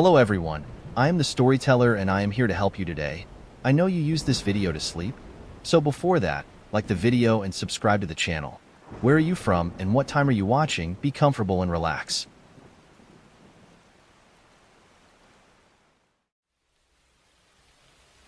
Hello everyone, I am the storyteller and I am here to help you today. I know you use this video to sleep, so before that, like the video and subscribe to the channel. Where are you from and what time are you watching? Be comfortable and relax.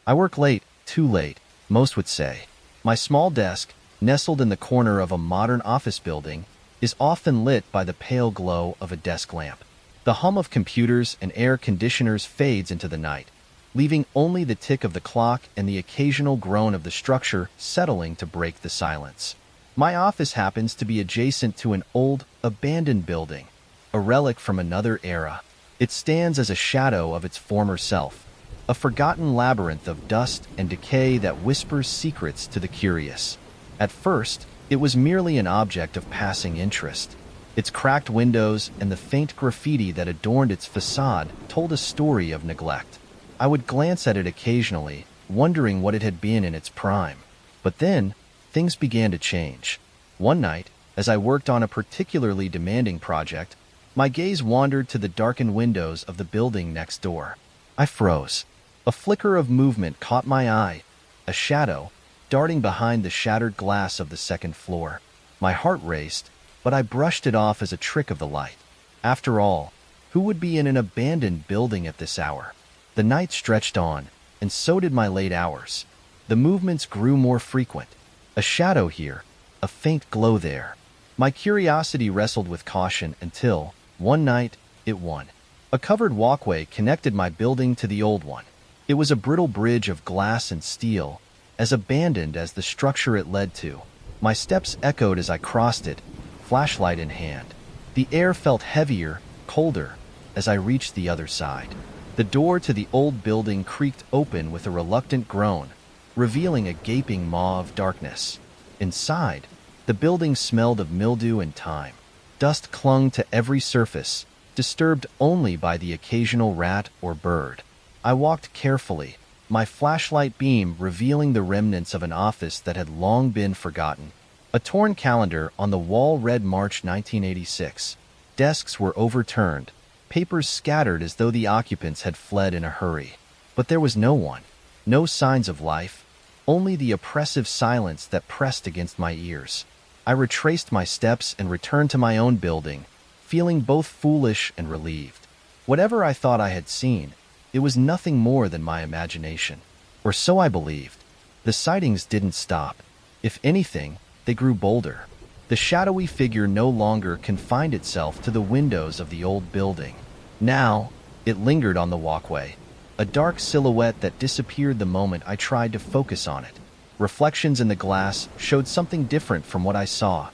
I work late, too late, most would say. My small desk, nestled in the corner of a modern office building, is often lit by the pale glow of a desk lamp. The hum of computers and air conditioners fades into the night, leaving only the tick of the clock and the occasional groan of the structure settling to break the silence. My office happens to be adjacent to an old, abandoned building, a relic from another era. It stands as a shadow of its former self, a forgotten labyrinth of dust and decay that whispers secrets to the curious. At first, it was merely an object of passing interest. Its cracked windows and the faint graffiti that adorned its facade told a story of neglect. I would glance at it occasionally, wondering what it had been in its prime. But then, things began to change. One night, as I worked on a particularly demanding project, my gaze wandered to the darkened windows of the building next door. I froze. A flicker of movement caught my eye, a shadow, darting behind the shattered glass of the second floor. My heart raced, but I brushed it off as a trick of the light. After all, who would be in an abandoned building at this hour? The night stretched on, and so did my late hours. The movements grew more frequent. A shadow here, a faint glow there. My curiosity wrestled with caution until, one night, it won. A covered walkway connected my building to the old one. It was a brittle bridge of glass and steel, as abandoned as the structure it led to. My steps echoed as I crossed it, flashlight in hand. The air felt heavier, colder, as I reached the other side. The door to the old building creaked open with a reluctant groan, revealing a gaping maw of darkness. Inside, the building smelled of mildew and time. Dust clung to every surface, disturbed only by the occasional rat or bird. I walked carefully, my flashlight beam revealing the remnants of an office that had long been forgotten. A torn calendar on the wall read March 1986. Desks were overturned, papers scattered as though the occupants had fled in a hurry. But there was no one, no signs of life, only the oppressive silence that pressed against my ears. I retraced my steps and returned to my own building, feeling both foolish and relieved. Whatever I thought I had seen, it was nothing more than my imagination. Or so I believed. The sightings didn't stop. If anything, they grew bolder. The shadowy figure no longer confined itself to the windows of the old building. Now, it lingered on the walkway, a dark silhouette that disappeared the moment I tried to focus on it. Reflections in the glass showed something different from what I saw.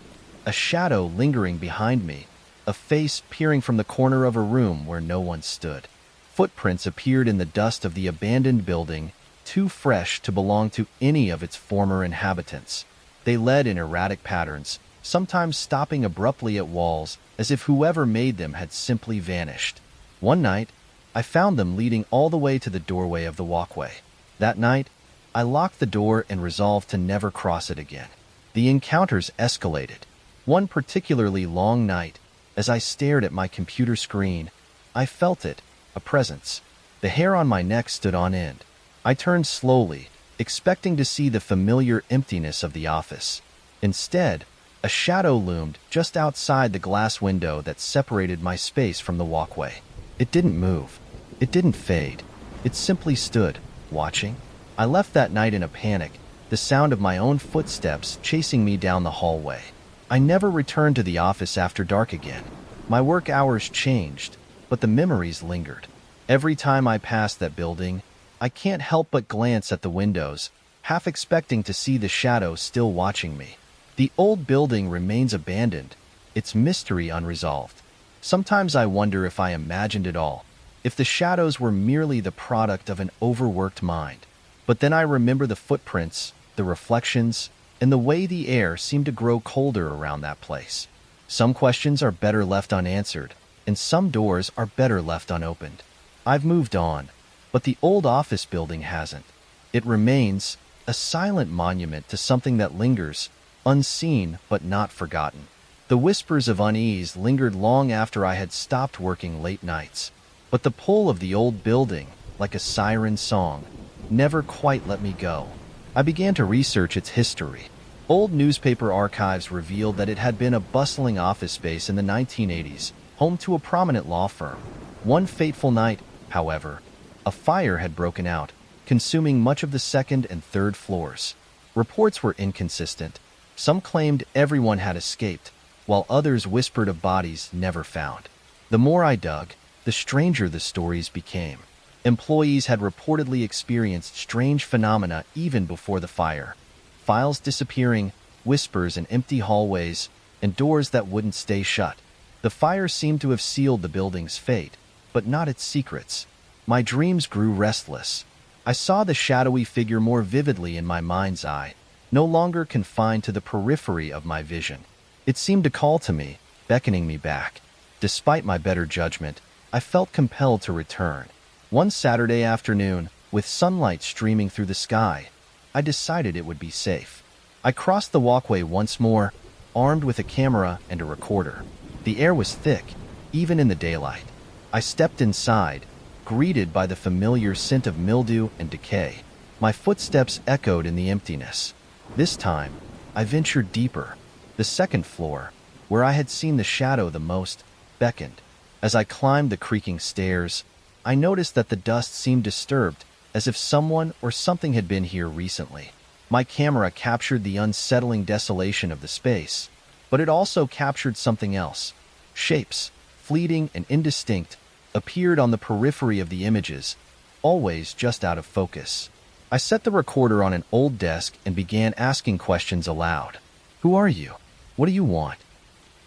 A shadow lingering behind me, a face peering from the corner of a room where no one stood. Footprints appeared in the dust of the abandoned building, too fresh to belong to any of its former inhabitants. They led in erratic patterns, sometimes stopping abruptly at walls, as if whoever made them had simply vanished. One night, I found them leading all the way to the doorway of the walkway. That night, I locked the door and resolved to never cross it again. The encounters escalated. One particularly long night, as I stared at my computer screen, I felt it, a presence. The hair on my neck stood on end. I turned slowly, expecting to see the familiar emptiness of the office. Instead, a shadow loomed just outside the glass window that separated my space from the walkway. It didn't move. It didn't fade. It simply stood, watching. I left that night in a panic, the sound of my own footsteps chasing me down the hallway. I never returned to the office after dark again. My work hours changed, but the memories lingered. Every time I passed that building, I can't help but glance at the windows, half expecting to see the shadow still watching me. The old building remains abandoned, its mystery unresolved. Sometimes I wonder if I imagined it all, if the shadows were merely the product of an overworked mind. But then I remember the footprints, the reflections, and the way the air seemed to grow colder around that place. Some questions are better left unanswered, and some doors are better left unopened. I've moved on, but the old office building hasn't. It remains a silent monument to something that lingers, unseen but not forgotten. The whispers of unease lingered long after I had stopped working late nights. But the pull of the old building, like a siren song, never quite let me go. I began to research its history. Old newspaper archives revealed that it had been a bustling office space in the 1980s, home to a prominent law firm. One fateful night, however, a fire had broken out, consuming much of the second and third floors. Reports were inconsistent. Some claimed everyone had escaped, while others whispered of bodies never found. The more I dug, the stranger the stories became. Employees had reportedly experienced strange phenomena even before the fire. Files disappearing, whispers in empty hallways, and doors that wouldn't stay shut. The fire seemed to have sealed the building's fate, but not its secrets. My dreams grew restless. I saw the shadowy figure more vividly in my mind's eye, no longer confined to the periphery of my vision. It seemed to call to me, beckoning me back. Despite my better judgment, I felt compelled to return. One Saturday afternoon, with sunlight streaming through the sky, I decided it would be safe. I crossed the walkway once more, armed with a camera and a recorder. The air was thick, even in the daylight. I stepped inside, greeted by the familiar scent of mildew and decay. My footsteps echoed in the emptiness. This time, I ventured deeper. The second floor, where I had seen the shadow the most, beckoned. As I climbed the creaking stairs, I noticed that the dust seemed disturbed, as if someone or something had been here recently. My camera captured the unsettling desolation of the space, but it also captured something else. Shapes, fleeting and indistinct, appeared on the periphery of the images, always just out of focus. I set the recorder on an old desk and began asking questions aloud. "Who are you? What do you want?"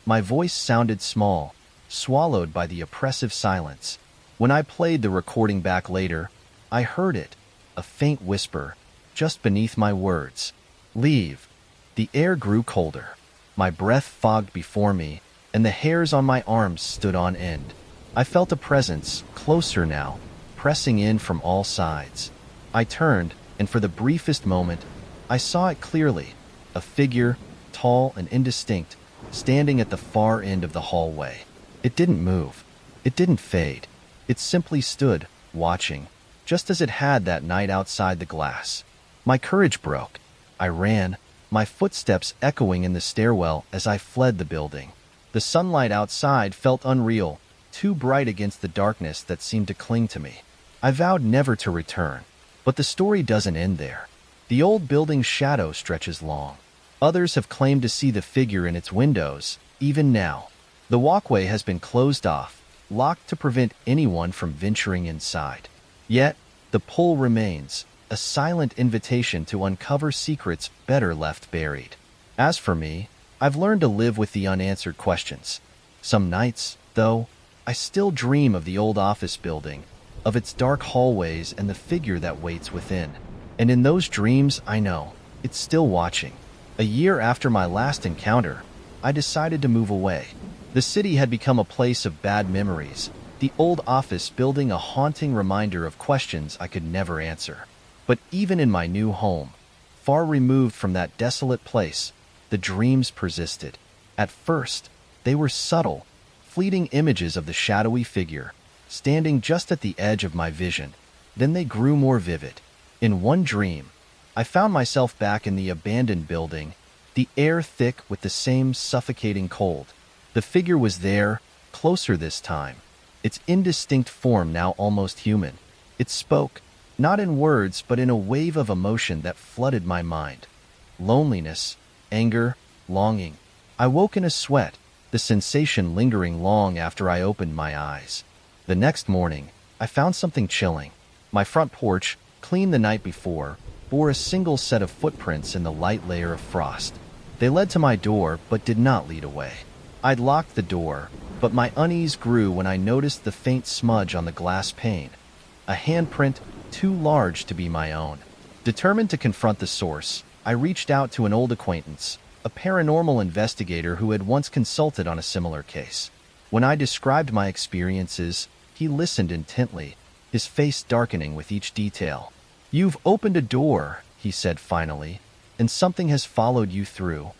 My voice sounded small, swallowed by the oppressive silence. When I played the recording back later, I heard it, a faint whisper, just beneath my words. "Leave." The air grew colder. My breath fogged before me, and the hairs on my arms stood on end. I felt a presence, closer now, pressing in from all sides. I turned, and for the briefest moment, I saw it clearly, a figure, tall and indistinct, standing at the far end of the hallway. It didn't move. It didn't fade. It simply stood, watching, just as it had that night outside the glass. My courage broke. I ran, my footsteps echoing in the stairwell as I fled the building. The sunlight outside felt unreal, too bright against the darkness that seemed to cling to me. I vowed never to return. But the story doesn't end there. The old building's shadow stretches long. Others have claimed to see the figure in its windows, even now. The walkway has been closed off, locked to prevent anyone from venturing inside. Yet, the pull remains, a silent invitation to uncover secrets better left buried. As for me, I've learned to live with the unanswered questions. Some nights, though, I still dream of the old office building, of its dark hallways and the figure that waits within. And in those dreams, I know, it's still watching. A year after my last encounter, I decided to move away. The city had become a place of bad memories, the old office building a haunting reminder of questions I could never answer. But even in my new home, far removed from that desolate place, the dreams persisted. At first, they were subtle, fleeting images of the shadowy figure, standing just at the edge of my vision. Then they grew more vivid. In one dream, I found myself back in the abandoned building, the air thick with the same suffocating cold. The figure was there, closer this time, its indistinct form now almost human. It spoke, not in words but in a wave of emotion that flooded my mind. Loneliness, anger, longing. I woke in a sweat, the sensation lingering long after I opened my eyes. The next morning, I found something chilling. My front porch, cleaned the night before, bore a single set of footprints in the light layer of frost. They led to my door but did not lead away. I'd locked the door, but my unease grew when I noticed the faint smudge on the glass pane, a handprint too large to be my own. Determined to confront the source, I reached out to an old acquaintance, a paranormal investigator who had once consulted on a similar case. When I described my experiences, he listened intently, his face darkening with each detail. "You've opened a door," he said finally, "and something has followed you through."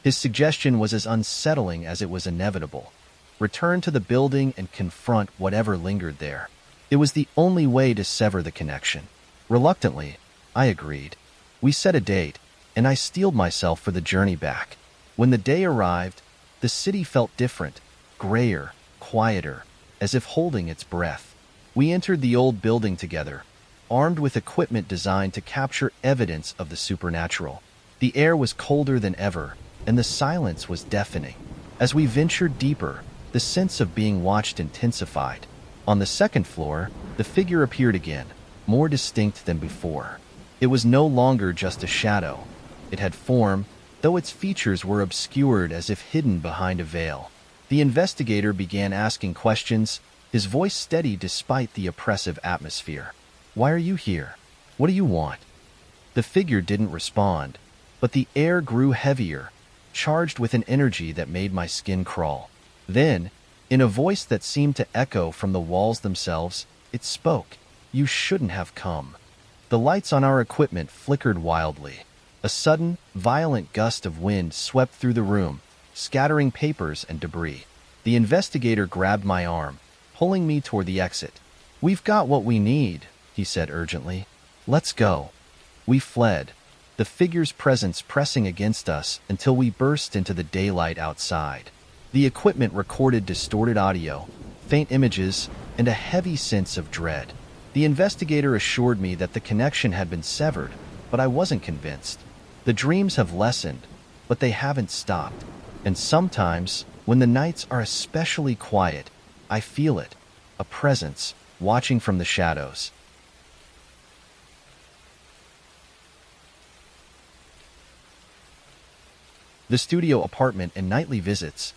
His suggestion was as unsettling as it was inevitable. Return to the building and confront whatever lingered there. It was the only way to sever the connection. Reluctantly, I agreed. We set a date, and I steeled myself for the journey back. When the day arrived, the city felt different, grayer, quieter, as if holding its breath. We entered the old building together, armed with equipment designed to capture evidence of the supernatural. The air was colder than ever, and the silence was deafening. As we ventured deeper, the sense of being watched intensified. On the second floor, the figure appeared again, more distinct than before. It was no longer just a shadow. It had form, though its features were obscured as if hidden behind a veil. The investigator began asking questions, his voice steady despite the oppressive atmosphere. "Why are you here? What do you want?" The figure didn't respond, but the air grew heavier, charged with an energy that made my skin crawl. Then, in a voice that seemed to echo from the walls themselves, it spoke. "You shouldn't have come." The lights on our equipment flickered wildly. A sudden, violent gust of wind swept through the room, scattering papers and debris. The investigator grabbed my arm, pulling me toward the exit. "We've got what we need," he said urgently. "Let's go." We fled, the figure's presence pressing against us until we burst into the daylight outside. The equipment recorded distorted audio, faint images, and a heavy sense of dread. The investigator assured me that the connection had been severed, but I wasn't convinced. The dreams have lessened, but they haven't stopped. And sometimes, when the nights are especially quiet, I feel it, a presence, watching from the shadows. The studio apartment and nightly visits.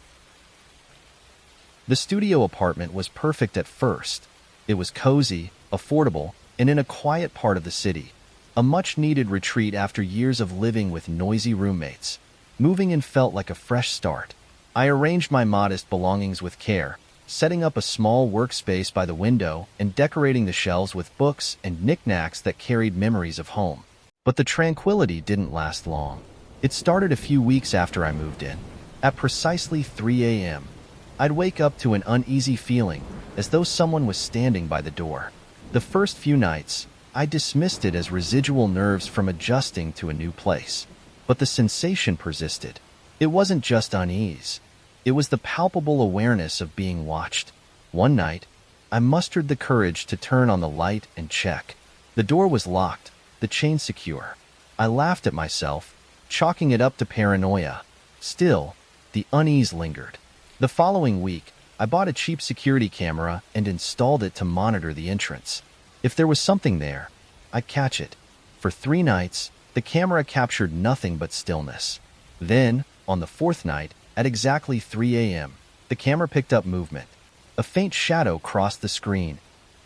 The studio apartment was perfect at first. It was cozy, affordable, and in a quiet part of the city. A much-needed retreat after years of living with noisy roommates. Moving in felt like a fresh start. I arranged my modest belongings with care, setting up a small workspace by the window and decorating the shelves with books and knickknacks that carried memories of home. But the tranquility didn't last long. It started a few weeks after I moved in. At precisely 3 a.m., I'd wake up to an uneasy feeling, as though someone was standing by the door. The first few nights, I dismissed it as residual nerves from adjusting to a new place. But the sensation persisted. It wasn't just unease. It was the palpable awareness of being watched. One night, I mustered the courage to turn on the light and check. The door was locked, the chain secure. I laughed at myself, chalking it up to paranoia. Still, the unease lingered. The following week, I bought a cheap security camera and installed it to monitor the entrance. If there was something there, I'd catch it. For 3 nights, the camera captured nothing but stillness. Then, on the 4th night, at exactly 3 a.m., the camera picked up movement. A faint shadow crossed the screen,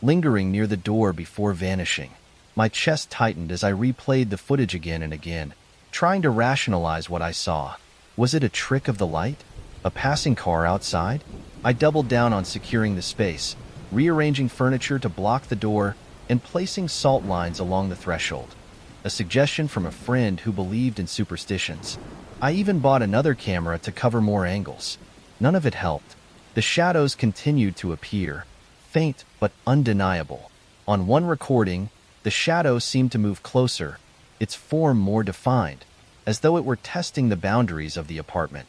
lingering near the door before vanishing. My chest tightened as I replayed the footage again and again, trying to rationalize what I saw. Was it a trick of the light? A passing car outside? I doubled down on securing the space, rearranging furniture to block the door and placing salt lines along the threshold. A suggestion from a friend who believed in superstitions. I even bought another camera to cover more angles. None of it helped. The shadows continued to appear, faint but undeniable. On one recording, the shadow seemed to move closer, its form more defined, as though it were testing the boundaries of the apartment.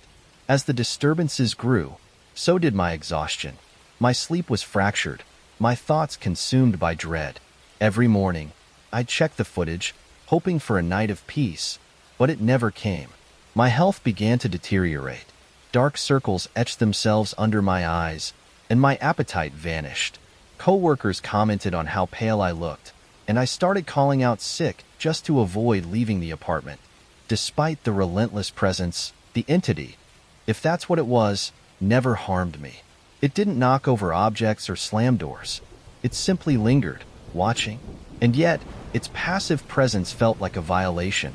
As the disturbances grew, so did my exhaustion. My sleep was fractured, my thoughts consumed by dread. Every morning, I'd check the footage, hoping for a night of peace, but it never came. My health began to deteriorate. Dark circles etched themselves under my eyes, and my appetite vanished. Coworkers commented on how pale I looked, and I started calling out sick just to avoid leaving the apartment. Despite the relentless presence, the entity, if that's what it was, never harmed me. It didn't knock over objects or slam doors. It simply lingered, watching. And yet, its passive presence felt like a violation,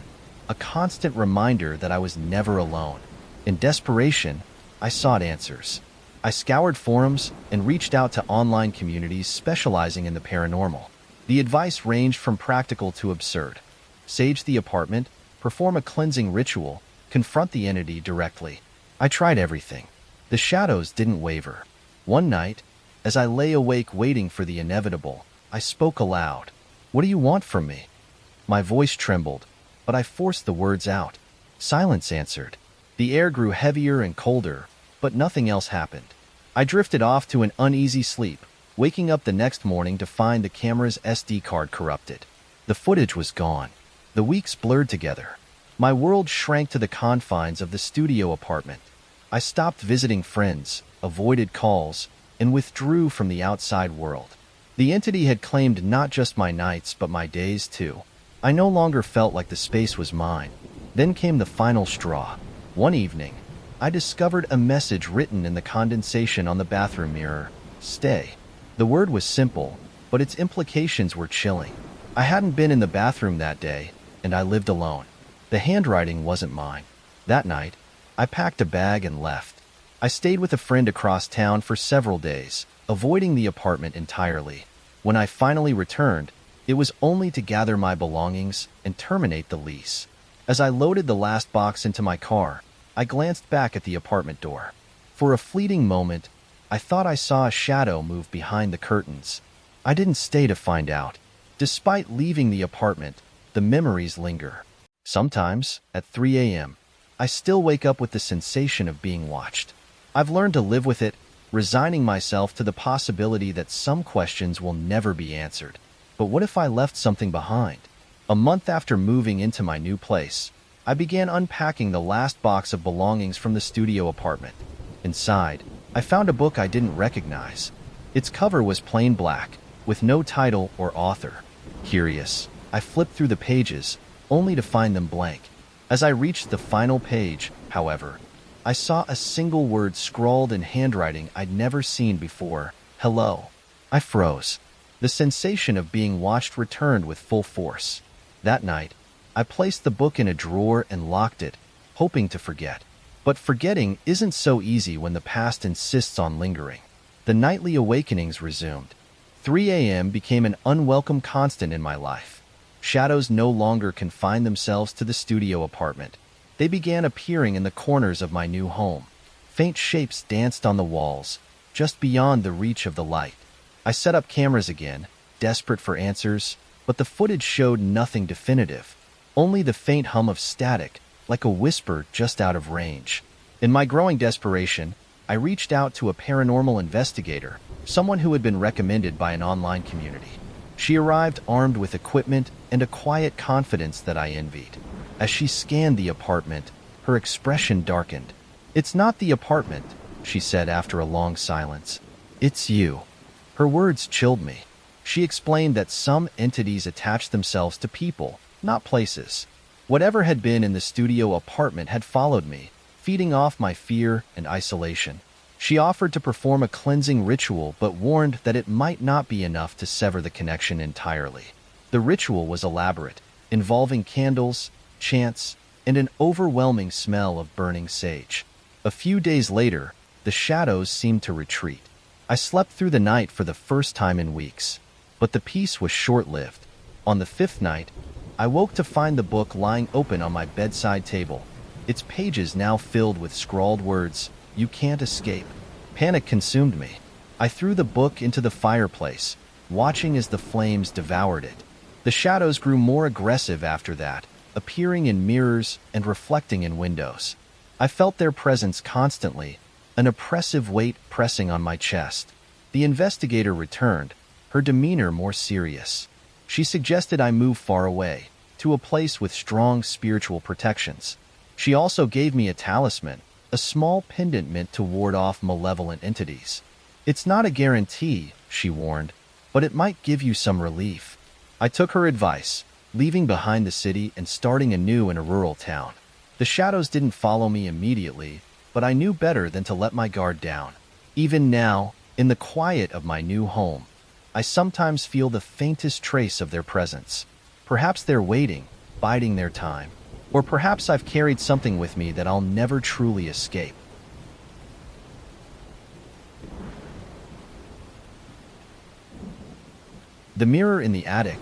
a constant reminder that I was never alone. In desperation, I sought answers. I scoured forums and reached out to online communities specializing in the paranormal. The advice ranged from practical to absurd. Sage the apartment, perform a cleansing ritual, confront the entity directly. I tried everything. The shadows didn't waver. One night, As I lay awake waiting for the inevitable, I spoke aloud. "What do you want from me?" My voice trembled, but I forced the words out. Silence answered. The air grew heavier and colder, but nothing else happened. I drifted off to an uneasy sleep, waking up the next morning to find the camera's SD card corrupted. The footage was gone. The weeks blurred together. My world shrank to the confines of the studio apartment. I stopped visiting friends, avoided calls, and withdrew from the outside world. The entity had claimed not just my nights but my days too. I no longer felt like the space was mine. Then came the final straw. One evening, I discovered a message written in the condensation on the bathroom mirror. "Stay." The word was simple, but its implications were chilling. I hadn't been in the bathroom that day, and I lived alone. The handwriting wasn't mine. That night, I packed a bag and left. I stayed with a friend across town for several days, avoiding the apartment entirely. When I finally returned, it was only to gather my belongings and terminate the lease. As I loaded the last box into my car, I glanced back at the apartment door. For a fleeting moment, I thought I saw a shadow move behind the curtains. I didn't stay to find out. Despite leaving the apartment, the memories linger. Sometimes, at 3 a.m., I still wake up with the sensation of being watched. I've learned to live with it, resigning myself to the possibility that some questions will never be answered. But what if I left something behind? A month after moving into my new place, I began unpacking the last box of belongings from the studio apartment. Inside, I found a book I didn't recognize. Its cover was plain black, with no title or author. Curious, I flipped through the pages, only to find them blank. As I reached the final page, however, I saw a single word scrawled in handwriting I'd never seen before: "Hello." I froze. The sensation of being watched returned with full force. That night, I placed the book in a drawer and locked it, hoping to forget. But forgetting isn't so easy when the past insists on lingering. The nightly awakenings resumed. 3 a.m. became an unwelcome constant in my life. Shadows no longer confined themselves to the studio apartment. They began appearing in the corners of my new home. Faint shapes danced on the walls, just beyond the reach of the light. I set up cameras again, desperate for answers, but the footage showed nothing definitive. Only the faint hum of static, like a whisper just out of range. In my growing desperation, I reached out to a paranormal investigator, someone who had been recommended by an online community. She arrived armed with equipment and a quiet confidence that I envied. As she scanned the apartment, her expression darkened. "It's not the apartment," she said after a long silence. "It's you." Her words chilled me. She explained that some entities attach themselves to people, not places. Whatever had been in the studio apartment had followed me, feeding off my fear and isolation. She offered to perform a cleansing ritual but warned that it might not be enough to sever the connection entirely. The ritual was elaborate, involving candles, chants, and an overwhelming smell of burning sage. A few days later, the shadows seemed to retreat. I slept through the night for the first time in weeks, but the peace was short-lived. On the fifth night, I woke to find the book lying open on my bedside table, its pages now filled with scrawled words, "You can't escape." Panic consumed me. I threw the book into the fireplace, watching as the flames devoured it. The shadows grew more aggressive after that, appearing in mirrors and reflecting in windows. I felt their presence constantly, an oppressive weight pressing on my chest. The investigator returned, her demeanor more serious. She suggested I move far away, to a place with strong spiritual protections. She also gave me a talisman, a small pendant meant to ward off malevolent entities. "It's not a guarantee," she warned, "but it might give you some relief." I took her advice, leaving behind the city and starting anew in a rural town. The shadows didn't follow me immediately, but I knew better than to let my guard down. Even now, in the quiet of my new home, I sometimes feel the faintest trace of their presence. Perhaps they're waiting, biding their time. Or perhaps I've carried something with me that I'll never truly escape. The mirror in the attic.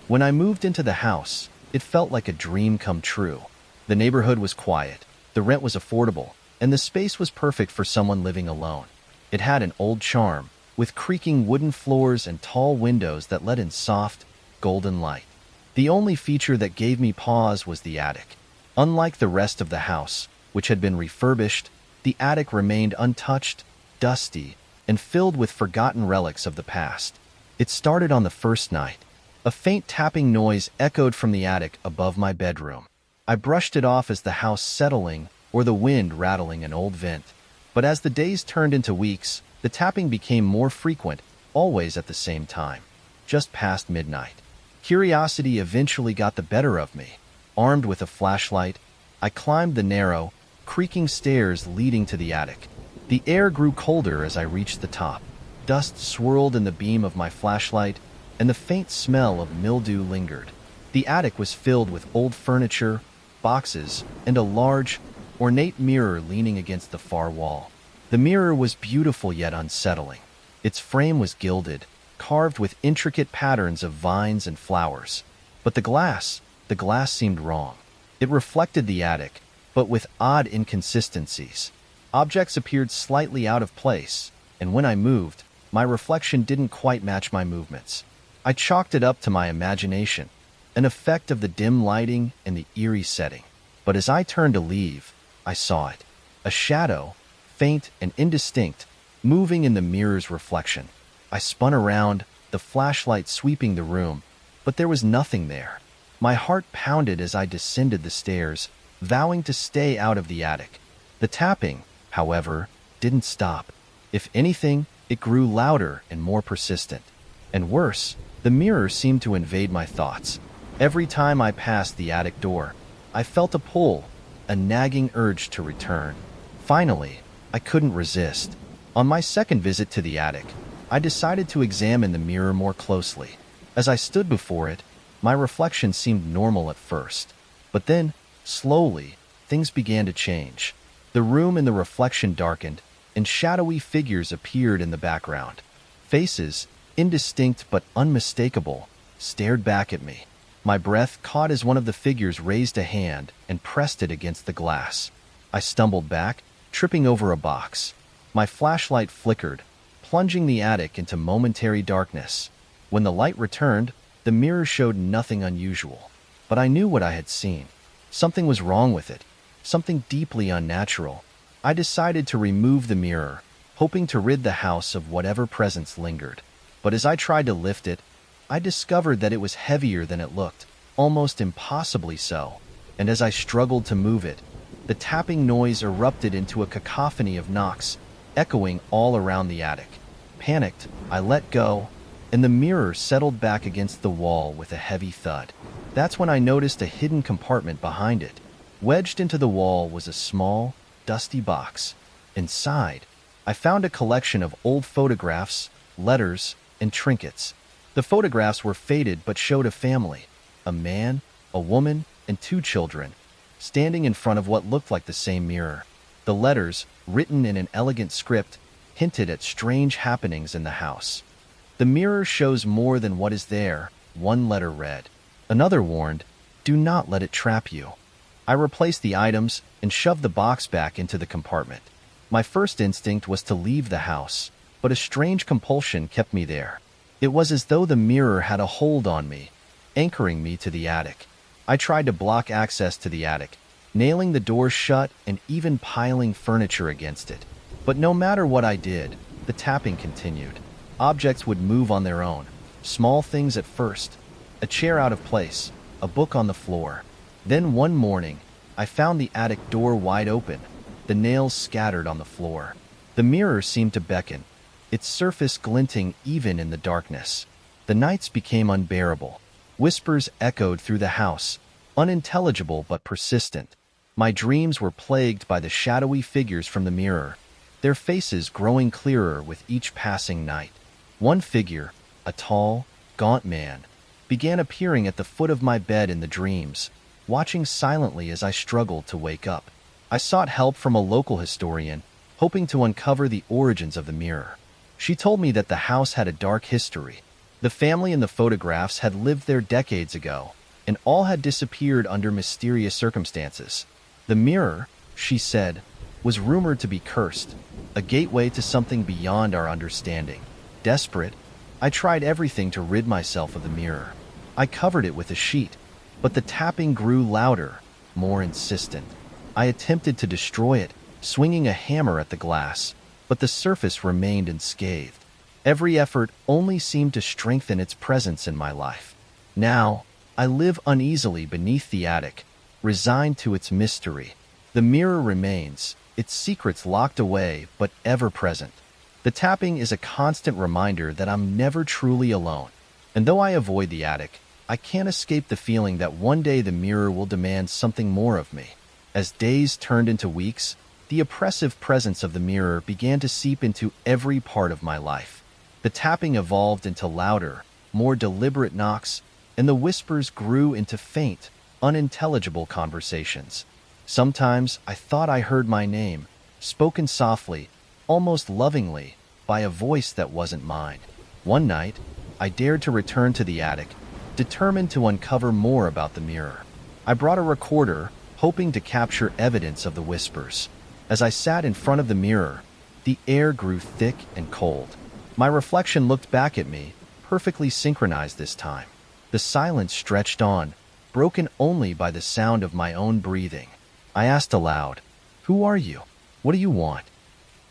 When I moved into the house, it felt like a dream come true. The neighborhood was quiet, the rent was affordable, and the space was perfect for someone living alone. It had an old charm, with creaking wooden floors and tall windows that let in soft, golden light. The only feature that gave me pause was the attic. Unlike the rest of the house, which had been refurbished, the attic remained untouched, dusty, and filled with forgotten relics of the past. It started on the first night. A faint tapping noise echoed from the attic above my bedroom. I brushed it off as the house settling or the wind rattling an old vent. But as the days turned into weeks, the tapping became more frequent, always at the same time, just past midnight. Curiosity eventually got the better of me. Armed with a flashlight, I climbed the narrow, creaking stairs leading to the attic. The air grew colder as I reached the top. Dust swirled in the beam of my flashlight, and the faint smell of mildew lingered. The attic was filled with old furniture, boxes, and a large, ornate mirror leaning against the far wall. The mirror was beautiful yet unsettling. Its frame was gilded, carved with intricate patterns of vines and flowers. But the glass seemed wrong. It reflected the attic, but with odd inconsistencies. Objects appeared slightly out of place, and when I moved, my reflection didn't quite match my movements. I chalked it up to my imagination, an effect of the dim lighting and the eerie setting. But as I turned to leave, I saw it. A shadow, faint and indistinct, moving in the mirror's reflection. I spun around, the flashlight sweeping the room, but there was nothing there. My heart pounded as I descended the stairs, vowing to stay out of the attic. The tapping, however, didn't stop. If anything, it grew louder and more persistent. And worse, the mirror seemed to invade my thoughts. Every time I passed the attic door, I felt a pull, a nagging urge to return. Finally, I couldn't resist. On my second visit to the attic, I decided to examine the mirror more closely. As I stood before it, my reflection seemed normal at first. But then, slowly, things began to change. The room in the reflection darkened, and shadowy figures appeared in the background. Faces, indistinct but unmistakable, stared back at me. My breath caught as one of the figures raised a hand and pressed it against the glass. I stumbled back, tripping over a box. My flashlight flickered, plunging the attic into momentary darkness. When the light returned, the mirror showed nothing unusual. But I knew what I had seen. Something was wrong with it, something deeply unnatural. I decided to remove the mirror, hoping to rid the house of whatever presence lingered. But as I tried to lift it, I discovered that it was heavier than it looked, almost impossibly so. And as I struggled to move it, the tapping noise erupted into a cacophony of knocks, echoing all around the attic. Panicked, I let go, and the mirror settled back against the wall with a heavy thud. That's when I noticed a hidden compartment behind it. Wedged into the wall was a small, dusty box. Inside, I found a collection of old photographs, letters, and trinkets. The photographs were faded but showed a family, a man, a woman, and 2 children, standing in front of what looked like the same mirror. The letters, written in an elegant script, hinted at strange happenings in the house. "The mirror shows more than what is there," one letter read. Another warned, "Do not let it trap you." I replaced the items and shoved the box back into the compartment. My first instinct was to leave the house, but a strange compulsion kept me there. It was as though the mirror had a hold on me, anchoring me to the attic. I tried to block access to the attic, nailing the door shut and even piling furniture against it. But no matter what I did, the tapping continued. Objects would move on their own, small things at first, a chair out of place, a book on the floor. Then one morning, I found the attic door wide open, the nails scattered on the floor. The mirror seemed to beckon, its surface glinting even in the darkness. The nights became unbearable. Whispers echoed through the house, unintelligible but persistent. My dreams were plagued by the shadowy figures from the mirror, their faces growing clearer with each passing night. One figure, a tall, gaunt man, began appearing at the foot of my bed in the dreams, watching silently as I struggled to wake up. I sought help from a local historian, hoping to uncover the origins of the mirror. She told me that the house had a dark history. The family in the photographs had lived there decades ago, and all had disappeared under mysterious circumstances. The mirror, she said, was rumored to be cursed, a gateway to something beyond our understanding. Desperate, I tried everything to rid myself of the mirror. I covered it with a sheet, but the tapping grew louder, more insistent. I attempted to destroy it, swinging a hammer at the glass, but the surface remained unscathed. Every effort only seemed to strengthen its presence in my life. Now, I live uneasily beneath the attic, resigned to its mystery. The mirror remains, its secrets locked away but ever present. The tapping is a constant reminder that I'm never truly alone. And though I avoid the attic, I can't escape the feeling that one day the mirror will demand something more of me. As days turned into weeks, the oppressive presence of the mirror began to seep into every part of my life. The tapping evolved into louder, more deliberate knocks, and the whispers grew into faint, unintelligible conversations. Sometimes I thought I heard my name, spoken softly, almost lovingly, by a voice that wasn't mine. One night, I dared to return to the attic, determined to uncover more about the mirror. I brought a recorder, hoping to capture evidence of the whispers. As I sat in front of the mirror, the air grew thick and cold. My reflection looked back at me, perfectly synchronized this time. The silence stretched on, broken only by the sound of my own breathing. I asked aloud, "Who are you? What do you want?"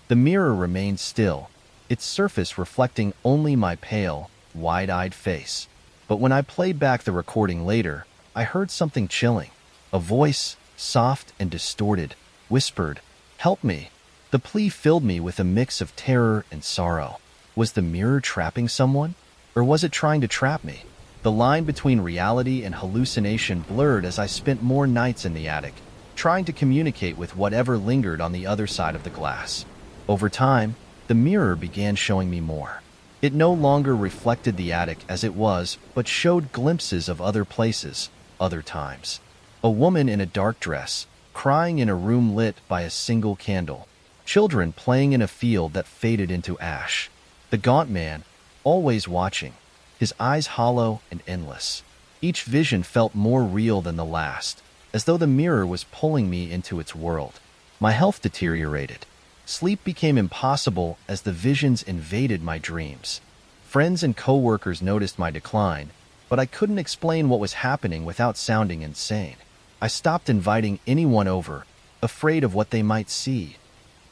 The mirror remained still, its surface reflecting only my pale, wide-eyed face. But when I played back the recording later, I heard something chilling. A voice, soft and distorted, whispered, "Help me." The plea filled me with a mix of terror and sorrow. Was the mirror trapping someone? Or was it trying to trap me? The line between reality and hallucination blurred as I spent more nights in the attic, trying to communicate with whatever lingered on the other side of the glass. Over time, the mirror began showing me more. It no longer reflected the attic as it was, but showed glimpses of other places, other times. A woman in a dark dress, crying in a room lit by a single candle. Children playing in a field that faded into ash. The gaunt man, always watching, his eyes hollow and endless. Each vision felt more real than the last, as though the mirror was pulling me into its world. My health deteriorated. Sleep became impossible as the visions invaded my dreams. Friends and coworkers noticed my decline, but I couldn't explain what was happening without sounding insane. I stopped inviting anyone over, afraid of what they might see,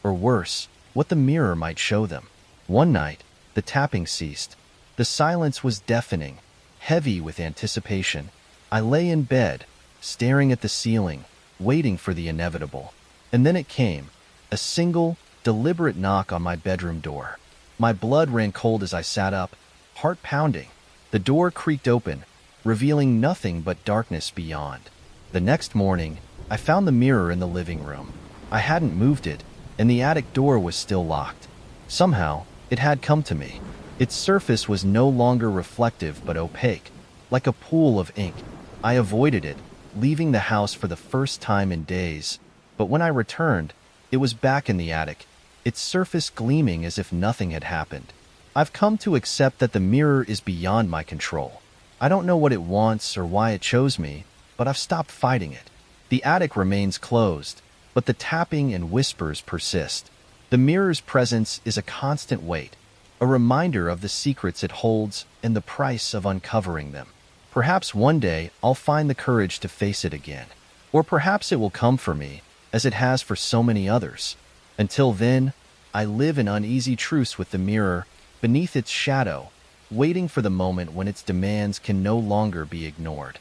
or worse, what the mirror might show them. One night, the tapping ceased. The silence was deafening, heavy with anticipation. I lay in bed, staring at the ceiling, waiting for the inevitable. And then it came, a single, deliberate knock on my bedroom door. My blood ran cold as I sat up, heart pounding. The door creaked open, revealing nothing but darkness beyond. The next morning, I found the mirror in the living room. I hadn't moved it, and the attic door was still locked. Somehow, it had come to me. Its surface was no longer reflective but opaque, like a pool of ink. I avoided it, leaving the house for the first time in days. But when I returned, it was back in the attic, its surface gleaming as if nothing had happened. I've come to accept that the mirror is beyond my control. I don't know what it wants or why it chose me, but I've stopped fighting it. The attic remains closed, but the tapping and whispers persist. The mirror's presence is a constant weight, a reminder of the secrets it holds and the price of uncovering them. Perhaps one day I'll find the courage to face it again. Or perhaps it will come for me, as it has for so many others. Until then, I live in uneasy truce with the mirror, beneath its shadow, waiting for the moment when its demands can no longer be ignored.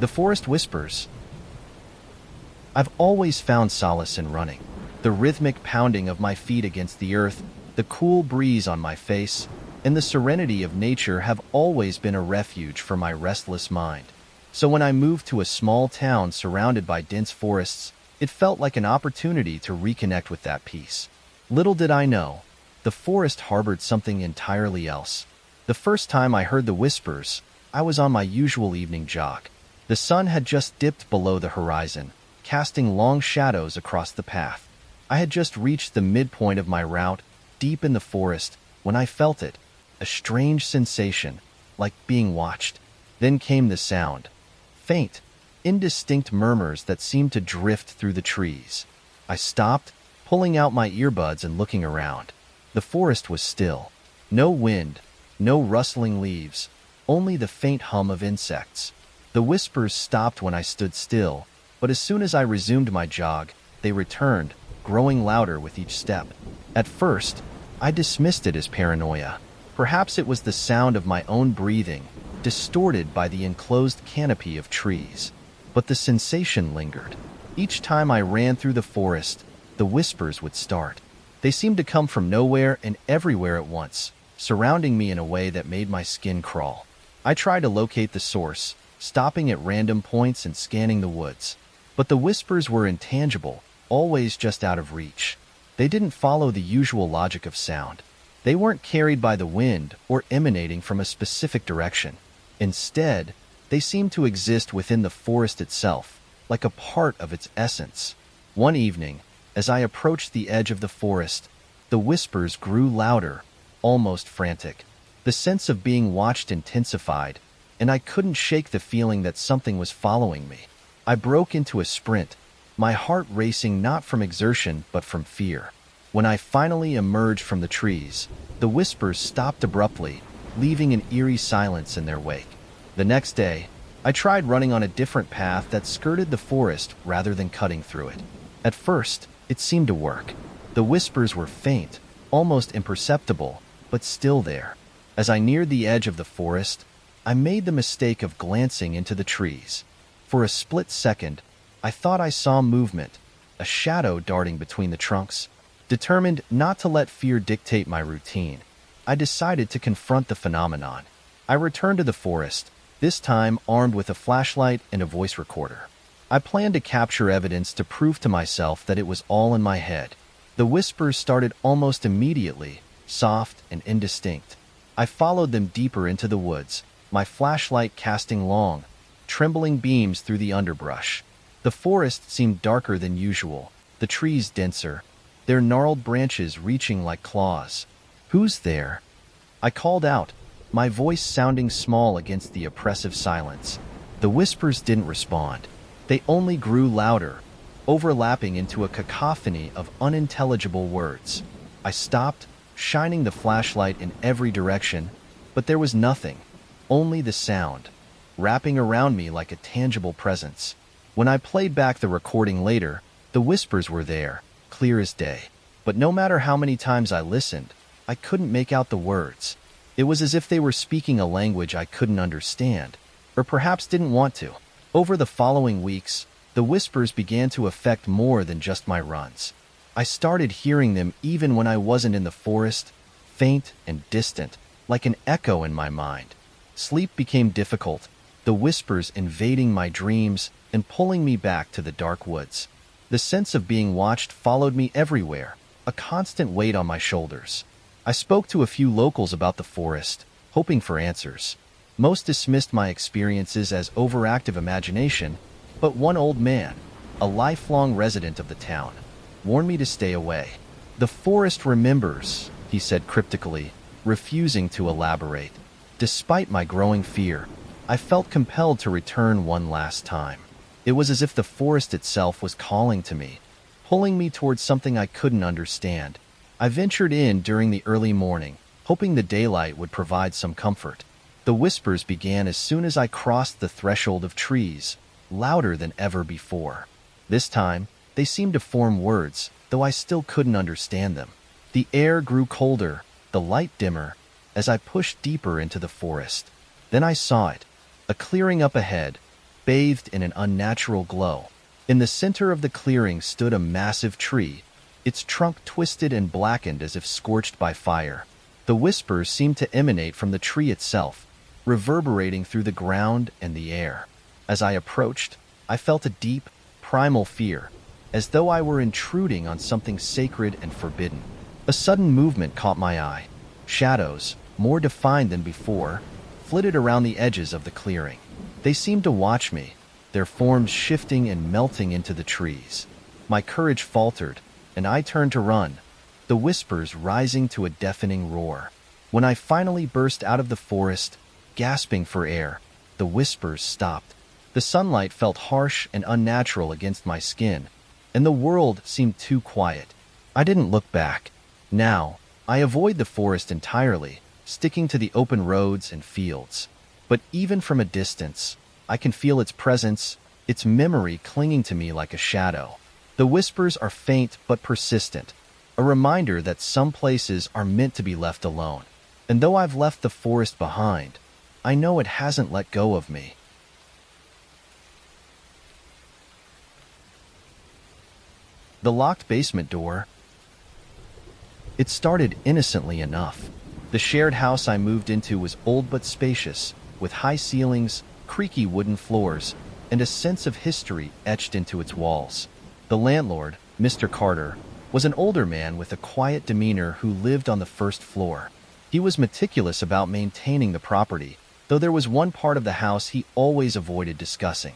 The forest whispers. I've always found solace in running. The rhythmic pounding of my feet against the earth, the cool breeze on my face, and the serenity of nature have always been a refuge for my restless mind. So when I moved to a small town surrounded by dense forests, it felt like an opportunity to reconnect with that peace. Little did I know, the forest harbored something entirely else. The first time I heard the whispers, I was on my usual evening jog. The sun had just dipped below the horizon, casting long shadows across the path. I had just reached the midpoint of my route, deep in the forest, when I felt it, a strange sensation, like being watched. Then came the sound. Faint, indistinct murmurs that seemed to drift through the trees. I stopped, pulling out my earbuds and looking around. The forest was still. No wind, no rustling leaves, only the faint hum of insects. The whispers stopped when I stood still, but as soon as I resumed my jog, they returned, growing louder with each step. At first, I dismissed it as paranoia. Perhaps it was the sound of my own breathing, distorted by the enclosed canopy of trees. But the sensation lingered. Each time I ran through the forest, the whispers would start. They seemed to come from nowhere and everywhere at once, surrounding me in a way that made my skin crawl. I tried to locate the source, stopping at random points and scanning the woods. But the whispers were intangible, always just out of reach. They didn't follow the usual logic of sound. They weren't carried by the wind or emanating from a specific direction. Instead, they seemed to exist within the forest itself, like a part of its essence. One evening, as I approached the edge of the forest, the whispers grew louder, almost frantic. The sense of being watched intensified, and I couldn't shake the feeling that something was following me. I broke into a sprint, my heart racing not from exertion but from fear. When I finally emerged from the trees, the whispers stopped abruptly, leaving an eerie silence in their wake. The next day, I tried running on a different path that skirted the forest rather than cutting through it. At first, it seemed to work. The whispers were faint, almost imperceptible, but still there. As I neared the edge of the forest, I made the mistake of glancing into the trees. For a split second, I thought I saw movement, a shadow darting between the trunks. Determined not to let fear dictate my routine, I decided to confront the phenomenon. I returned to the forest, this time armed with a flashlight and a voice recorder. I planned to capture evidence to prove to myself that it was all in my head. The whispers started almost immediately, soft and indistinct. I followed them deeper into the woods, my flashlight casting long, trembling beams through the underbrush. The forest seemed darker than usual, the trees denser, their gnarled branches reaching like claws. "Who's there?" I called out, my voice sounding small against the oppressive silence. The whispers didn't respond. They only grew louder, overlapping into a cacophony of unintelligible words. I stopped, shining the flashlight in every direction, but there was nothing, only the sound, wrapping around me like a tangible presence. When I played back the recording later, the whispers were there, clear as day. But no matter how many times I listened, I couldn't make out the words. It was as if they were speaking a language I couldn't understand, or perhaps didn't want to. Over the following weeks, the whispers began to affect more than just my runs. I started hearing them even when I wasn't in the forest, faint and distant, like an echo in my mind. Sleep became difficult, the whispers invading my dreams and pulling me back to the dark woods. The sense of being watched followed me everywhere, a constant weight on my shoulders. I spoke to a few locals about the forest, hoping for answers. Most dismissed my experiences as overactive imagination, but one old man, a lifelong resident of the town, warned me to stay away. "The forest remembers," he said cryptically, refusing to elaborate. Despite my growing fear, I felt compelled to return one last time. It was as if the forest itself was calling to me, pulling me towards something I couldn't understand. I ventured in during the early morning, hoping the daylight would provide some comfort. The whispers began as soon as I crossed the threshold of trees, louder than ever before. This time, they seemed to form words, though I still couldn't understand them. The air grew colder, the light dimmer, as I pushed deeper into the forest. Then I saw it, a clearing up ahead, bathed in an unnatural glow. In the center of the clearing stood a massive tree, its trunk twisted and blackened as if scorched by fire. The whispers seemed to emanate from the tree itself, reverberating through the ground and the air. As I approached, I felt a deep, primal fear, as though I were intruding on something sacred and forbidden. A sudden movement caught my eye. Shadows, more defined than before, flitted around the edges of the clearing. They seemed to watch me, their forms shifting and melting into the trees. My courage faltered, and I turned to run, the whispers rising to a deafening roar. When I finally burst out of the forest, gasping for air, the the whispers stopped. The sunlight felt harsh and unnatural against my skin, and the world seemed too quiet. I didn't look back. Now, I avoid the forest entirely, sticking to the open roads and fields. But even from a distance, I can feel its presence, its memory clinging to me like a shadow. The whispers are faint but persistent, a reminder that some places are meant to be left alone. And though I've left the forest behind, I know it hasn't let go of me. The locked basement door. It started innocently enough. The shared house I moved into was old but spacious, with high ceilings, creaky wooden floors, and a sense of history etched into its walls. The landlord, Mr. Carter, was an older man with a quiet demeanor who lived on the first floor. He was meticulous about maintaining the property, though there was one part of the house he always avoided discussing: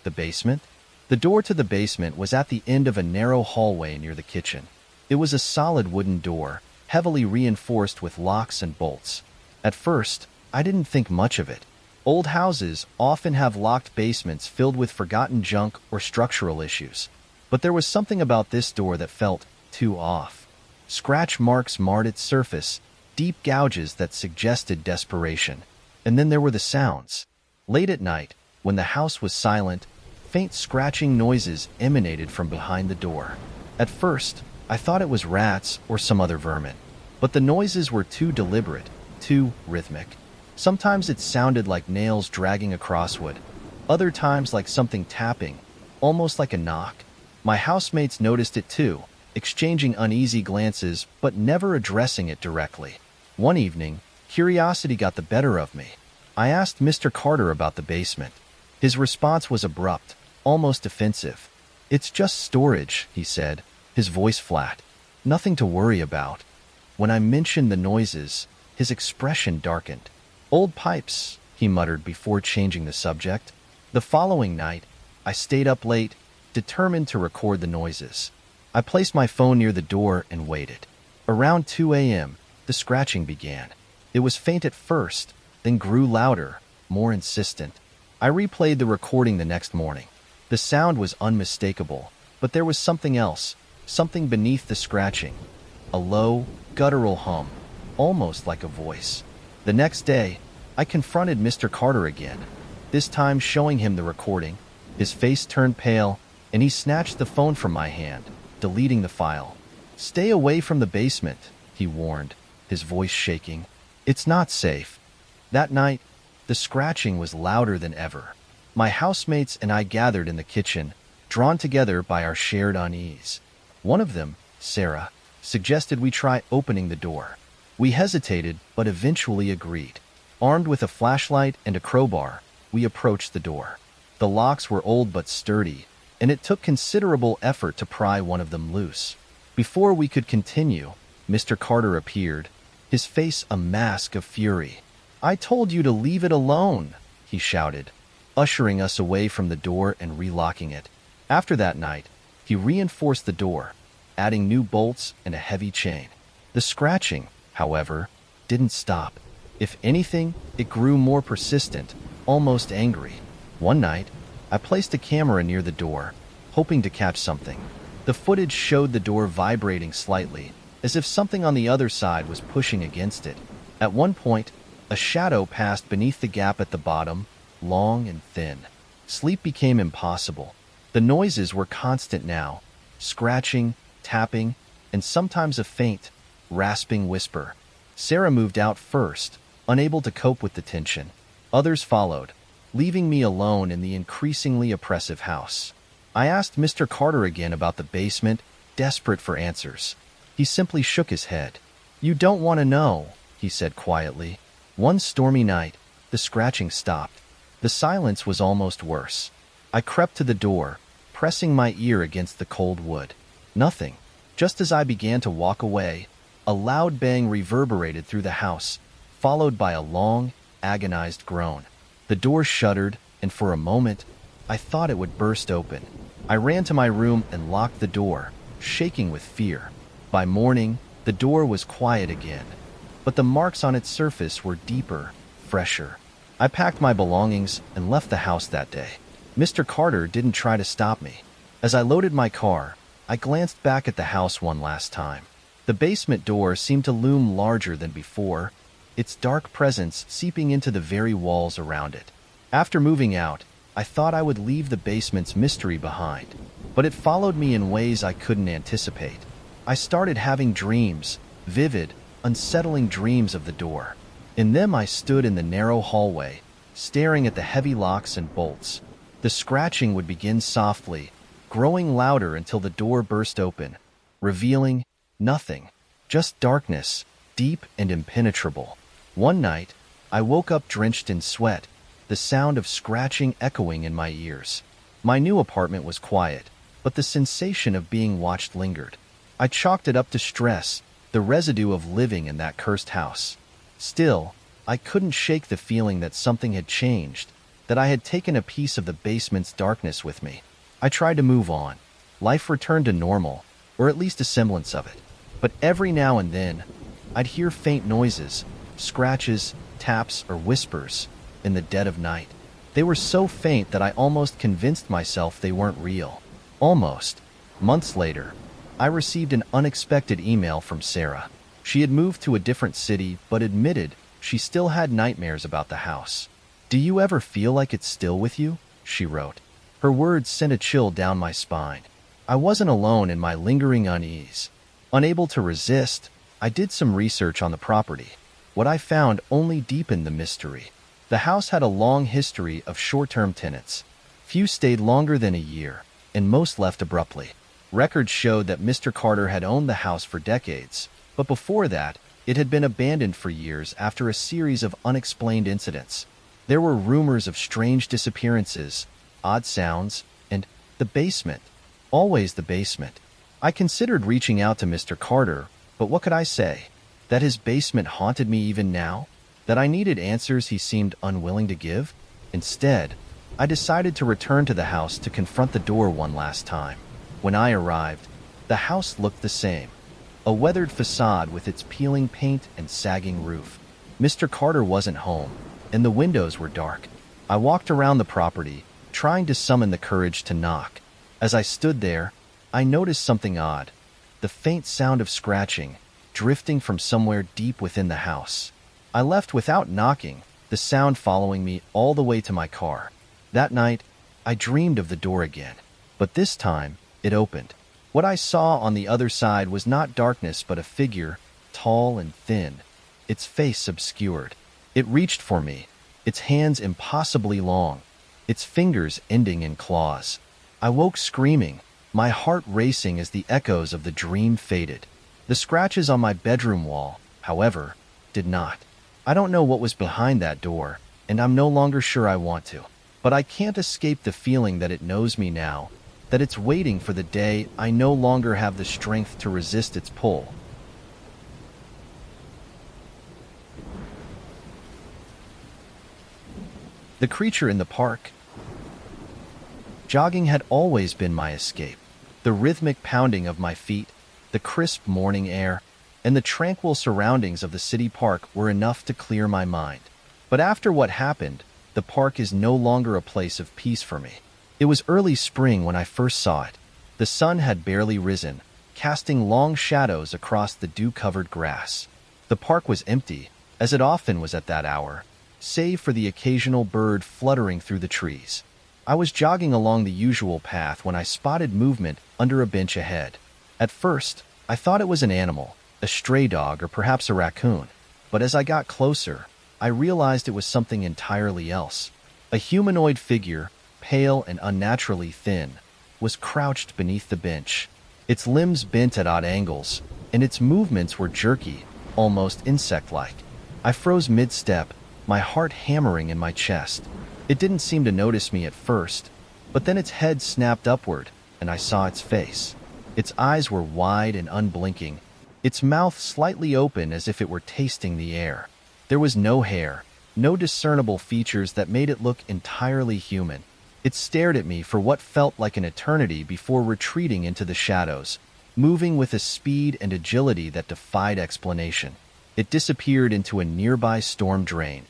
the basement. The door to the basement was at the end of a narrow hallway near the kitchen. It was a solid wooden door, heavily reinforced with locks and bolts. At first, I didn't think much of it. Old houses often have locked basements filled with forgotten junk or structural issues. But there was something about this door that felt too off. Scratch marks marred its surface, deep gouges that suggested desperation. And then there were the sounds. Late at night, when the house was silent, faint scratching noises emanated from behind the door. At first, I thought it was rats or some other vermin. But the noises were too deliberate, too rhythmic. Sometimes it sounded like nails dragging across wood. Other times like something tapping, almost like a knock. My housemates noticed it too, exchanging uneasy glances but never addressing it directly. One evening, curiosity got the better of me. I asked Mr. Carter about the basement. His response was abrupt, almost defensive. "It's just storage," he said, his voice flat. "Nothing to worry about." When I mentioned the noises, his expression darkened. "Old pipes," he muttered before changing the subject. The following night, I stayed up late, determined to record the noises. I placed my phone near the door and waited. Around 2 a.m., the scratching began. It was faint at first, then grew louder, more insistent. I replayed the recording the next morning. The sound was unmistakable, but there was something else, something beneath the scratching. A low, guttural hum, almost like a voice. The next day, I confronted Mr. Carter again, this time showing him the recording. His face turned pale, and he snatched the phone from my hand, deleting the file. "Stay away from the basement," he warned, his voice shaking. "It's not safe." That night, the scratching was louder than ever. My housemates and I gathered in the kitchen, drawn together by our shared unease. One of them, Sarah, suggested we try opening the door. We hesitated, but eventually agreed. Armed with a flashlight and a crowbar, we approached the door. The locks were old but sturdy, and it took considerable effort to pry one of them loose. Before we could continue, Mr. Carter appeared, his face a mask of fury. "I told you to leave it alone," he shouted, ushering us away from the door and relocking it. After that night, he reinforced the door, adding new bolts and a heavy chain. The scratching, however, didn't stop. If anything, it grew more persistent, almost angry. One night, I placed a camera near the door, hoping to catch something. The footage showed the door vibrating slightly, as if something on the other side was pushing against it. At one point, a shadow passed beneath the gap at the bottom, long and thin. Sleep became impossible. The noises were constant now, scratching, tapping, and sometimes a faint, rasping whisper. Sarah moved out first, unable to cope with the tension. Others followed, leaving me alone in the increasingly oppressive house. I asked Mr. Carter again about the basement, desperate for answers. He simply shook his head. "You don't want to know," he said quietly. One stormy night, the scratching stopped. The silence was almost worse. I crept to the door, pressing my ear against the cold wood. Nothing. Just as I began to walk away, a loud bang reverberated through the house, followed by a long, agonized groan. The door shuddered, and for a moment, I thought it would burst open. I ran to my room and locked the door, shaking with fear. By morning, the door was quiet again, but the marks on its surface were deeper, fresher. I packed my belongings and left the house that day. Mr. Carter didn't try to stop me. As I loaded my car, I glanced back at the house one last time. The basement door seemed to loom larger than before, its dark presence seeping into the very walls around it. After moving out, I thought I would leave the basement's mystery behind, but it followed me in ways I couldn't anticipate. I started having dreams, vivid, unsettling dreams of the door. In them I stood in the narrow hallway, staring at the heavy locks and bolts. The scratching would begin softly, growing louder until the door burst open, revealing nothing, just darkness, deep and impenetrable. One night, I woke up drenched in sweat, the sound of scratching echoing in my ears. My new apartment was quiet, but the sensation of being watched lingered. I chalked it up to stress, the residue of living in that cursed house. Still, I couldn't shake the feeling that something had changed, that I had taken a piece of the basement's darkness with me. I tried to move on. Life returned to normal, or at least a semblance of it. But every now and then, I'd hear faint noises, scratches, taps, or whispers in the dead of night. They were so faint that I almost convinced myself they weren't real. Almost. Months later, I received an unexpected email from Sarah. She had moved to a different city, but admitted she still had nightmares about the house. "Do you ever feel like it's still with you?" she wrote. Her words sent a chill down my spine. I wasn't alone in my lingering unease. Unable to resist, I did some research on the property. What I found only deepened the mystery. The house had a long history of short-term tenants. Few stayed longer than a year, and most left abruptly. Records showed that Mr. Carter had owned the house for decades, but before that, it had been abandoned for years after a series of unexplained incidents. There were rumors of strange disappearances, odd sounds, and the basement. Always the basement. I considered reaching out to Mr. Carter, but what could I say? That his basement haunted me even now? That I needed answers he seemed unwilling to give? Instead, I decided to return to the house to confront the door one last time. When I arrived, the house looked the same. A weathered facade with its peeling paint and sagging roof. Mr. Carter wasn't home, and the windows were dark. I walked around the property, trying to summon the courage to knock. As I stood there, I noticed something odd. The faint sound of scratching, drifting from somewhere deep within the house. I left without knocking, the sound following me all the way to my car. That night, I dreamed of the door again, but this time, it opened. What I saw on the other side was not darkness but a figure, tall and thin, its face obscured. It reached for me, its hands impossibly long, its fingers ending in claws. I woke screaming, my heart racing as the echoes of the dream faded. The scratches on my bedroom wall, however, did not. I don't know what was behind that door, and I'm no longer sure I want to. But I can't escape the feeling that it knows me now, that it's waiting for the day I no longer have the strength to resist its pull. The creature in the park. Jogging had always been my escape. The rhythmic pounding of my feet, the crisp morning air, and the tranquil surroundings of the city park were enough to clear my mind. But after what happened, the park is no longer a place of peace for me. It was early spring when I first saw it. The sun had barely risen, casting long shadows across the dew-covered grass. The park was empty, as it often was at that hour, save for the occasional bird fluttering through the trees. I was jogging along the usual path when I spotted movement under a bench ahead. At first, I thought it was an animal, a stray dog or perhaps a raccoon. But as I got closer, I realized it was something entirely else. A humanoid figure, pale and unnaturally thin, was crouched beneath the bench. Its limbs bent at odd angles, and its movements were jerky, almost insect-like. I froze mid-step, my heart hammering in my chest. It didn't seem to notice me at first, but then its head snapped upward, and I saw its face. Its eyes were wide and unblinking, its mouth slightly open as if it were tasting the air. There was no hair, no discernible features that made it look entirely human. It stared at me for what felt like an eternity before retreating into the shadows, moving with a speed and agility that defied explanation. It disappeared into a nearby storm drain.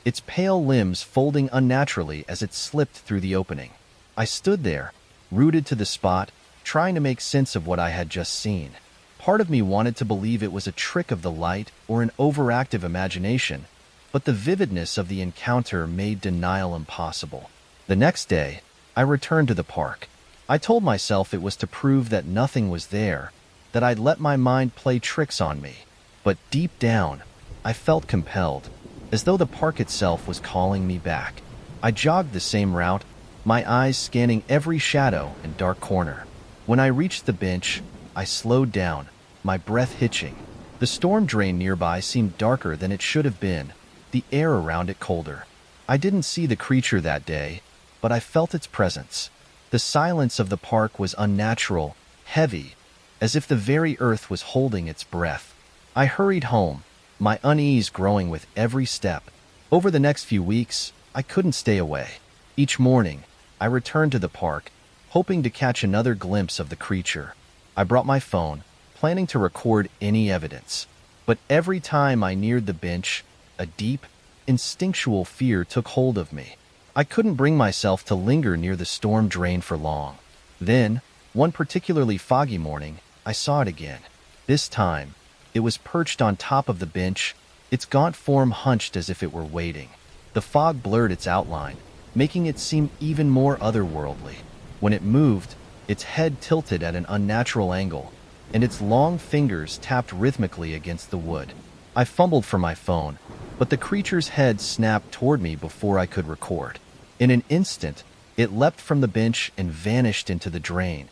its pale limbs folding unnaturally as it slipped through the opening. I stood there, rooted to the spot, trying to make sense of what I had just seen. Part of me wanted to believe it was a trick of the light or an overactive imagination, but the vividness of the encounter made denial impossible. The next day, I returned to the park. I told myself it was to prove that nothing was there, that I'd let my mind play tricks on me. But deep down, I felt compelled, as though the park itself was calling me back. I jogged the same route, my eyes scanning every shadow and dark corner. When I reached the bench, I slowed down, my breath hitching. The storm drain nearby seemed darker than it should have been, the air around it colder. I didn't see the creature that day, but I felt its presence. The silence of the park was unnatural, heavy, as if the very earth was holding its breath. I hurried home, my unease growing with every step. Over the next few weeks, I couldn't stay away. Each morning, I returned to the park, hoping to catch another glimpse of the creature. I brought my phone, planning to record any evidence. But every time I neared the bench, a deep, instinctual fear took hold of me. I couldn't bring myself to linger near the storm drain for long. Then, one particularly foggy morning, I saw it again. This time, it was perched on top of the bench, its gaunt form hunched as if it were waiting. The fog blurred its outline, making it seem even more otherworldly. When it moved, its head tilted at an unnatural angle, and its long fingers tapped rhythmically against the wood. I fumbled for my phone, but the creature's head snapped toward me before I could record. In an instant, it leapt from the bench and vanished into the drain,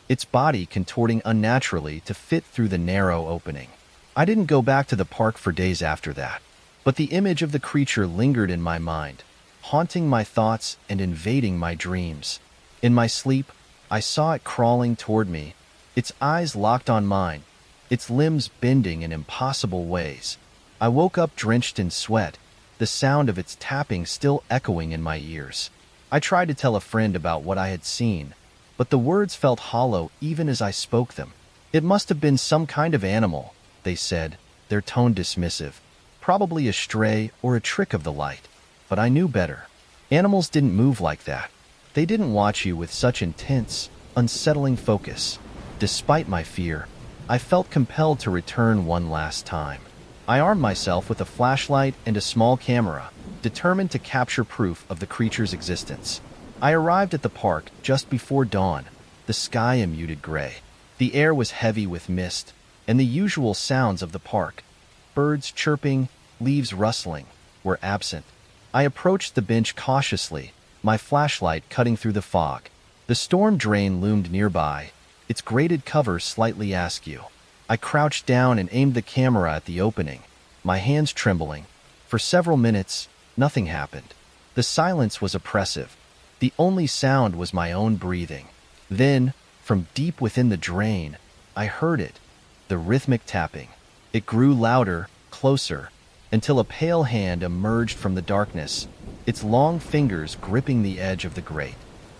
its body contorting unnaturally to fit through the narrow opening. I didn't go back to the park for days after that, but the image of the creature lingered in my mind, haunting my thoughts and invading my dreams. In my sleep, I saw it crawling toward me, its eyes locked on mine, its limbs bending in impossible ways. I woke up drenched in sweat, the sound of its tapping still echoing in my ears. I tried to tell a friend about what I had seen, but the words felt hollow even as I spoke them. It must have been some kind of animal, they said, their tone dismissive. Probably a stray or a trick of the light. But I knew better. Animals didn't move like that. They didn't watch you with such intense, unsettling focus. Despite my fear, I felt compelled to return one last time. I armed myself with a flashlight and a small camera, determined to capture proof of the creature's existence. I arrived at the park just before dawn, the sky a muted gray. The air was heavy with mist, and the usual sounds of the park, birds chirping, leaves rustling, were absent. I approached the bench cautiously, my flashlight cutting through the fog. The storm drain loomed nearby, its grated cover slightly askew. I crouched down and aimed the camera at the opening, my hands trembling. For several minutes, nothing happened. The silence was oppressive. The only sound was my own breathing. Then, from deep within the drain, I heard it, the rhythmic tapping. It grew louder, closer, until a pale hand emerged from the darkness, its long fingers gripping the edge of the grate.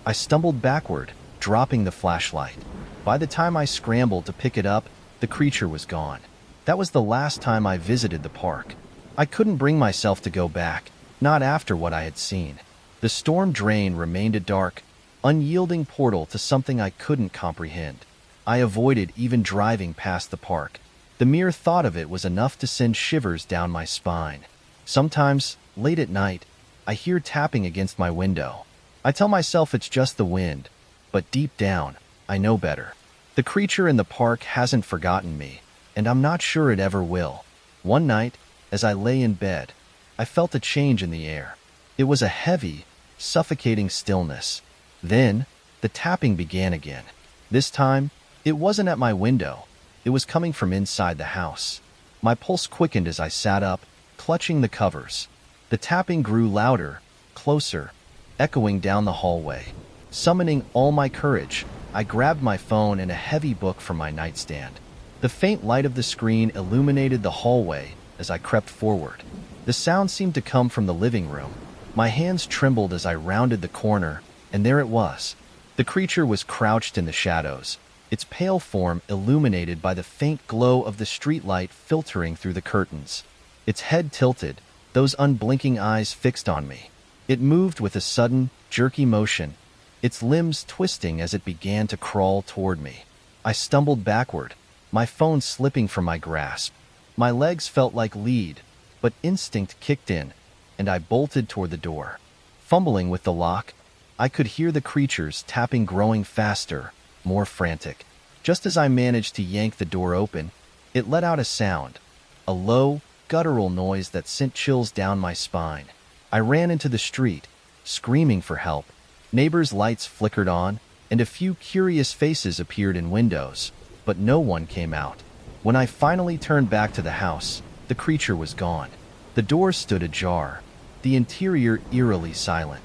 I stumbled backward, dropping the flashlight. By the time I scrambled to pick it up, the creature was gone. That was the last time I visited the park. I couldn't bring myself to go back, not after what I had seen. The storm drain remained a dark, unyielding portal to something I couldn't comprehend. I avoided even driving past the park. The mere thought of it was enough to send shivers down my spine. Sometimes, late at night, I hear tapping against my window. I tell myself it's just the wind, but deep down, I know better. The creature in the park hasn't forgotten me, and I'm not sure it ever will. One night, as I lay in bed, I felt a change in the air. It was a heavy, suffocating stillness. Then, the tapping began again. This time, it wasn't at my window. It was coming from inside the house. My pulse quickened as I sat up, clutching the covers. The tapping grew louder, closer, echoing down the hallway. Summoning all my courage, I grabbed my phone and a heavy book from my nightstand. The faint light of the screen illuminated the hallway as I crept forward. The sound seemed to come from the living room. My hands trembled as I rounded the corner, and there it was. The creature was crouched in the shadows, its pale form illuminated by the faint glow of the streetlight filtering through the curtains. Its head tilted, those unblinking eyes fixed on me. It moved with a sudden, jerky motion, its limbs twisting as it began to crawl toward me. I stumbled backward, my phone slipping from my grasp. My legs felt like lead, but instinct kicked in, and I bolted toward the door. Fumbling with the lock, I could hear the creature's tapping growing faster, more frantic. Just as I managed to yank the door open, it let out a sound, a low, guttural noise that sent chills down my spine. I ran into the street, screaming for help. Neighbors' lights flickered on, and a few curious faces appeared in windows, but no one came out. When I finally turned back to the house, the creature was gone. The door stood ajar, the interior eerily silent.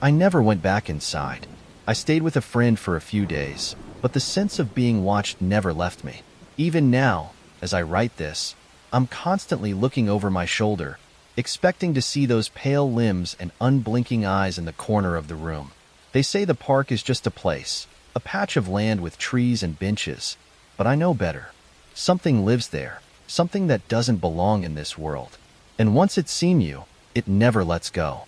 I never went back inside. I stayed with a friend for a few days, but the sense of being watched never left me. Even now, as I write this, I'm constantly looking over my shoulder, expecting to see those pale limbs and unblinking eyes in the corner of the room. They say the park is just a place, a patch of land with trees and benches, but I know better. Something lives there, something that doesn't belong in this world. And once it's seen you, it never lets go.